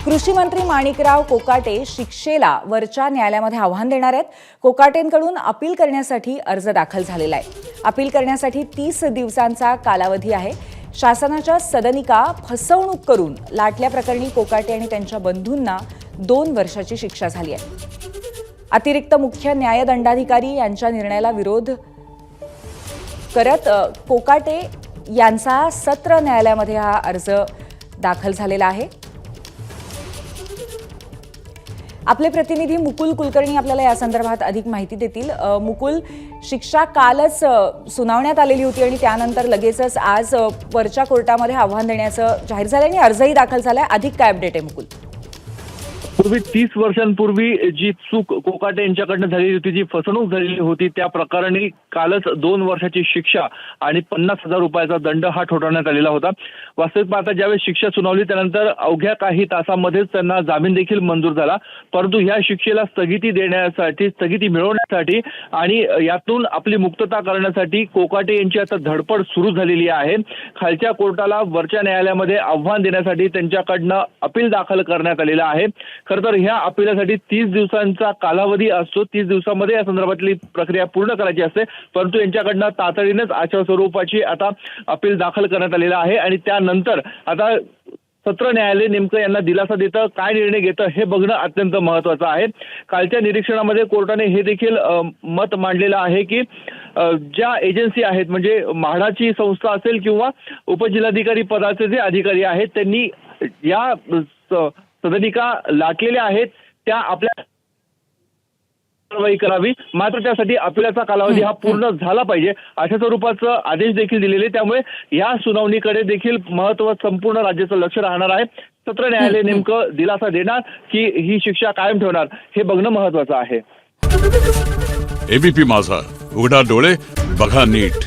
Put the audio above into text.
कृषी मंत्री माणिकराव कोकाटे शिक्षेला वरच्या न्यायालयामध्ये आव्हान देणार आहेत। कोकाटेंकडून अपील करण्यासाठी अर्ज दाखल झालेला आहे। अपील करण्यासाठी 30 दिवसांचा कालावधी आहे। शासनाच्या सदनिका फसवणूक करून लाटल्या प्रकरणी कोकाटे आणि त्यांच्या बंधूंना 2 वर्षाची शिक्षा झाली आहे। अतिरिक्त मुख्य न्यायदंडाधिकारी यांच्या निर्णयाला विरोध करत कोकाटे यांचा सत्र न्यायालयामध्ये हा अर्ज दाखल झालेला आहे। आपले प्रतिनिधी मुकुल कुलकर्णी आपल्याला या संदर्भात अधिक माहिती देतील। मुकुल, शिक्षा कालच सुनावण्यात आलेली होती आणि त्यानंतर लगेचच आज वरच्या कोर्टामध्ये आव्हान देण्याचं जाहीर झालं आणि अर्जही दाखल झालाय। अधिक काय अपडेट आहे मुकुल? पूर्वी 30 वर्षांपूर्वी जी चूक कोकाटे यांच्याकडनं झालेली होती, जी फसवणूक झालेली होती, त्या प्रकरणी कालच 2 वर्षाची शिक्षा आणि 50,000 रुपयाचा दंड हा ठोठावण्यात आलेला होता। वास्तविक पाहता ज्यावेळी शिक्षा सुनावली त्यानंतर अवघ्या काही तासांमध्येच त्यांना जामीन देखील मंजूर झाला, परंतु ह्या शिक्षेला स्थगिती मिळवण्यासाठी आणि यातून आपली मुक्तता करण्यासाठी कोकाटे यांची आता धडपड सुरू झालेली आहे। खालच्या कोर्टाला वरच्या न्यायालयामध्ये आव्हान देण्यासाठी त्यांच्याकडनं अपील दाखल करण्यात आलेलं आहे। खरं तर ह्या अपिलासाठी 30 दिवसांचा कालावधी असतो। 30 दिवसांमध्ये या संदर्भातली प्रक्रिया पूर्ण करायची असते, परंतु यांच्याकडनं तातडीनेच अशा स्वरूपाची आता अपील दाखल करण्यात आलेला आहे आणि त्यानंतर आता सत्र न्यायालय नेमकं यांना दिलासा देतं, काय निर्णय घेतं हे बघणं अत्यंत महत्त्वाचं आहे। कालच्या निरीक्षणामध्ये कोर्टाने हे देखील मत मांडलेलं आहे की ज्या एजन्सी आहेत, म्हणजे म्हाडाची संस्था असेल किंवा उपजिल्हाधिकारी पदाचे जे अधिकारी आहेत, त्यांनी या सदनिका लाटलेल्या आहेत त्या आपल्या कारवाई करावी, मात्र त्यासाठी अपिलाचा कालावधी हा पूर्ण झाला पाहिजे अशा स्वरूपाचं आदेश देखील दिलेले। त्यामुळे या सुनावणीकडे देखील महत्त्व संपूर्ण राज्याचं लक्ष राहणार आहे। सत्र न्यायालय नेमकं दिलासा देणार की ही शिक्षा कायम ठेवणार हे बघणं महत्त्वाचं आहे। एबीपी माझा, उघडा डोळे बघा नीट।